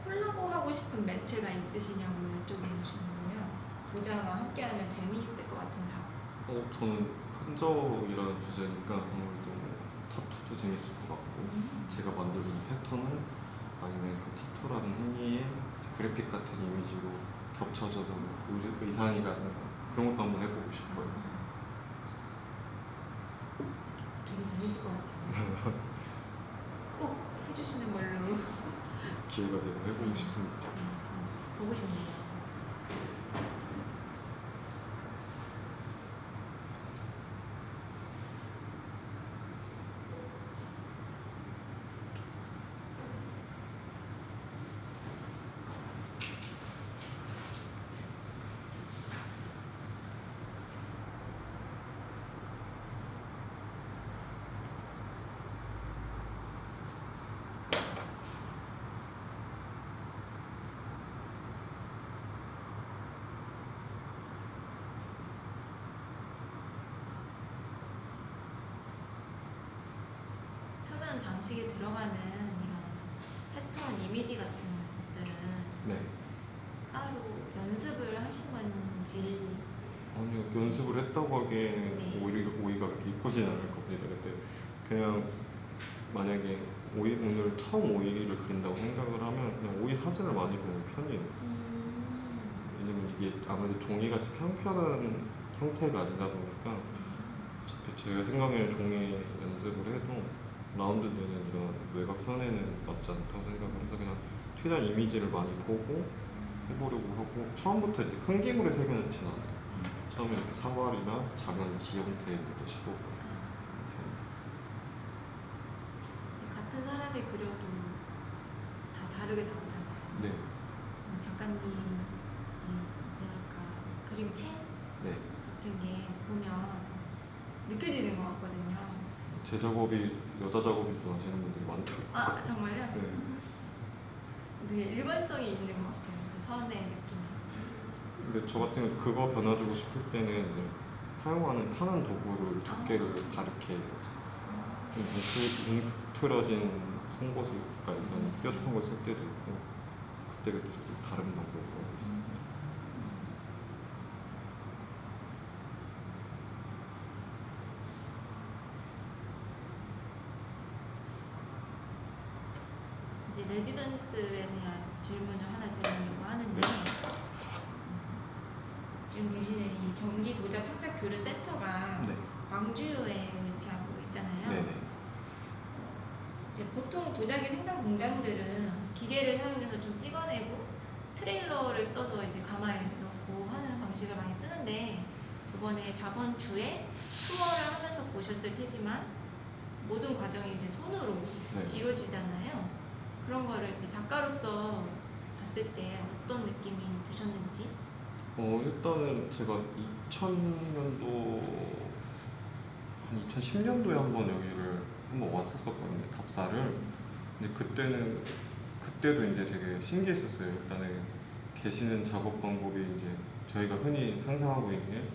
콜라보 하고 싶은 매체가 있으시냐고 여쭤보시는 거예요. 도자와 함께하면 재미있을 것 같은 작업.
저는 흔적이라는 주제니까 아무래도 타투도 재밌을 것 같고 제가 만들고 있는 패턴을 아니면 그 타투라는 행위에 그래픽 같은 이미지로 겹쳐져서 의상이라든가 그런 것도 한번 해보고 싶어요.
되게 재밌을 것 같아요. 꼭 해주시는 걸로.
기회가 되면 해보고 싶습니다.
보고 싶네요. 방식에 들어가는 이런 패턴, 이미지 같은 것들은
네.
따로 연습을 하신 건지.
아니요, 연습을 했다고 하기엔
네.
오이가 그렇게 이쁘진 않을 겁니다. 근데 그냥 만약에 오늘 처음 오이를 그린다고 생각을 하면 그냥 오이 사진을 많이 보는 편이에요. 왜냐면 이게 아무래도 종이같이 평평한 형태가 아니다 보니까 어차피 제가 생각에는 종이 연습을 해도 라운드 되는 이런 외곽선에는 맞지 않다고 생각을 해서 그냥 최대한 이미지를 많이 보고 해보려고 하고 처음부터 이제 큰 기물에 새겨놓진 않아요. 처음에 이렇게 사과리나 작은 기 형태의 것도 시도하고
같은 사람이 그려도 다 다르게 나오잖아요.
네,
작가님 뭐랄까 그림체
네.
같은 게 보면 느껴지는 것 같거든요.
제 작업이 여자 작업이 좋아하시는 분들이 많더라고요.
아 정말요?
네.
되게 일관성이 있는 것 같아요. 그 선의 느낌이.
근데 저 같은 경우 그거 변화주고 싶을 때는 이제 사용하는 파는 도구를 두께를 다르게 좀 뭉틀어진 송곳을 그러니까 이런 뾰족한 걸 쓸 때도 있고 그때그때 좀 다른 방법으로 하고 있습니다.
이제 레지던스에 대한 질문을 하나 드리려고 하는데 지금 계시는 이 경기 도자 창작 교류 센터가
네.
광주에 위치하고 있잖아요.
네네.
이제 보통 도자기 생산 공장들은 기계를 사용해서 좀 찍어내고 트레일러를 써서 이제 가마에 넣고 하는 방식을 많이 쓰는데 이번에 저번 주에 투어를 하면서 보셨을 테지만 모든 과정이 이제 손으로
네.
이루어지잖아요. 그런 거를 이제 작가로서 봤을 때 어떤 느낌이 드셨는지?
일단은 제가 2000년도 한 2010년도에 한번 여기를 한번 왔었거든요. 답사를. 근데 그때도 이제 되게 신기했었어요. 일단은 계시는 작업 방법이 이제 저희가 흔히 상상하고 있는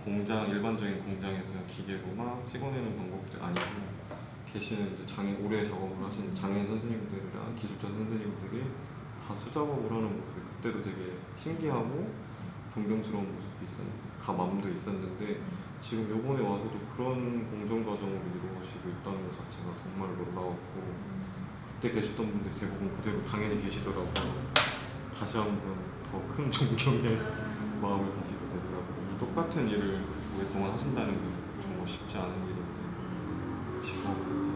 일반적인 공장에서 기계로 막 찍어내는 방법이 아니고 계시는 이제 오래 작업을 하시는 장인 선생님들이랑 기술자 선생님들이 다 수작업을 하는 모습이 그때도 되게 신기하고 존경스러운 모습도 마음도 있었는데 지금 요번에 와서도 그런 공정 과정으로 이루어지고 있다는 것 자체가 정말 놀라웠고 그때 계셨던 분들 대부분 그대로 당연히 계시더라고요. 다시 한번 더 큰 존경의 마음을 가지게 되더라고요. 이 똑같은 일을 오랫동안 하신다는 게 정말 쉽지 않은 일인데 지금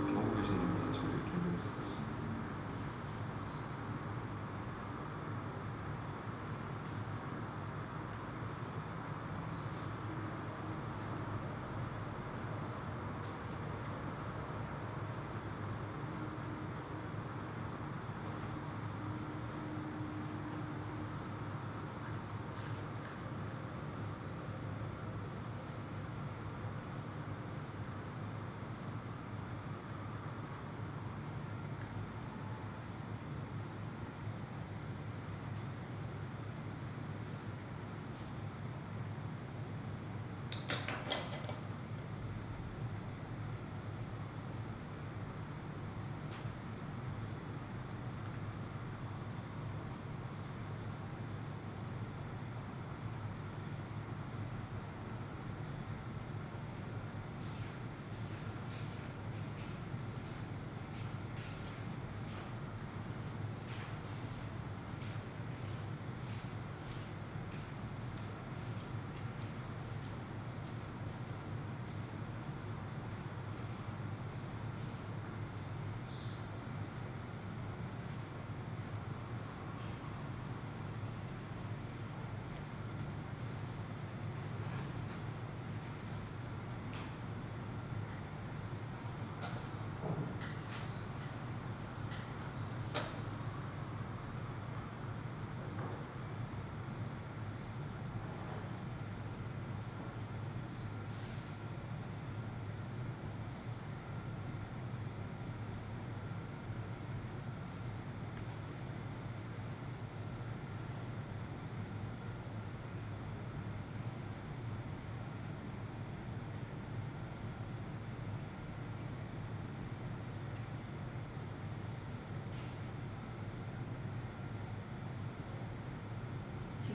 그렇게 하고 계신다는 것 자체가 되게 존경스러웠어요.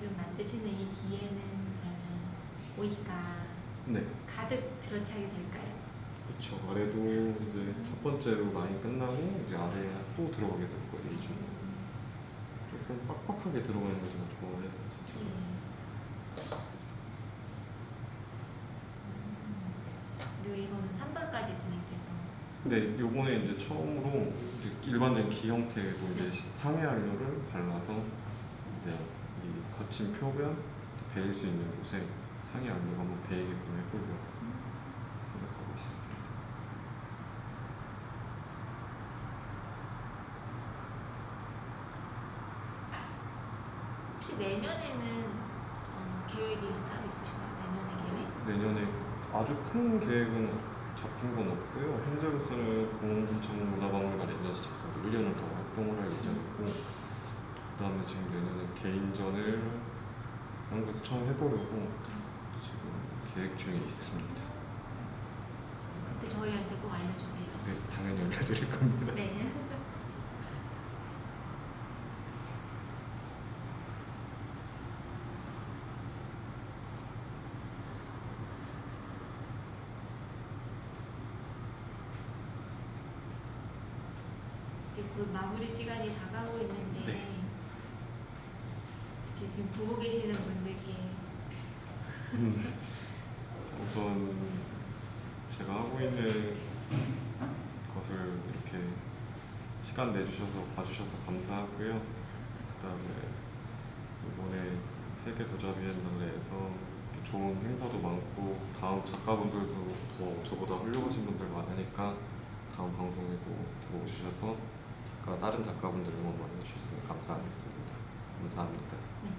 지금 만드시는 이 기회는 그러면 오이가
네.
가득 들어차게 될까요?
그쵸. 아래도 이제 첫 번째로 많이 끝나고 이제 아래에 또 들어가게 될 거예요. 이 중에 조금 빡빡하게 들어가는 걸 제가 좋아해서 진짜.
그리고 이거는 3벌까지 진행돼서
근데 요번에 이제 처음으로 이제 일반적인 기 형태고 이제 상해 알료를 발라서 이제 이 거친 표면 베일 수 있는 곳에 상해 알료가 한번 베이게끔 해보려고 생각하고 있습니다.
혹시 내년에는 계획이 따로 있으신가요? 내년에 계획?
내년에 아주 큰 계획은 잡힌 건 없고요. 현재로서는 공공군청 문화박물관 레지던스 작가로 1년을 더 활동을 할 예정이고, 그 다음에 지금 내년에 개인전을 한국에서 처음 해보려고 지금 계획 중에 있습니다.
그때 저희한테 꼭 알려주세요.
네, 당연히 알려드릴 겁니다.
네. 이제 곧 마무리 시간이 다가오고 있는데
네.
이제 지금 보고 계시는 분들께
우선 제가 하고 있는 것을 이렇게 시간 내주셔서 봐주셔서 감사하고요. 그 다음에 이번에 세계도자비엔날레에서 이렇게 좋은 행사도 많고 다음 작가분들도 더 저보다 훌륭하신 분들 많으니까 다음 방송에도 들어오셔서 다른 작가분들 응원 많이 해주셨으면 감사하겠습니다. 감사합니다.
네.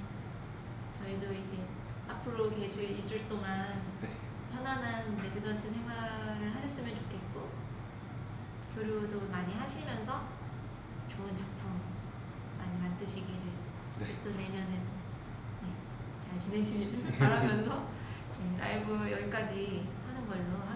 저희도 이제 앞으로 계실 2주 동안
네.
편안한 레지던스 생활을 하셨으면 좋겠고 교류도 많이 하시면서 좋은 작품 많이 만드시기를
네.
또 내년에도 잘 지내시기를 바라면서 라이브 여기까지 하는 걸로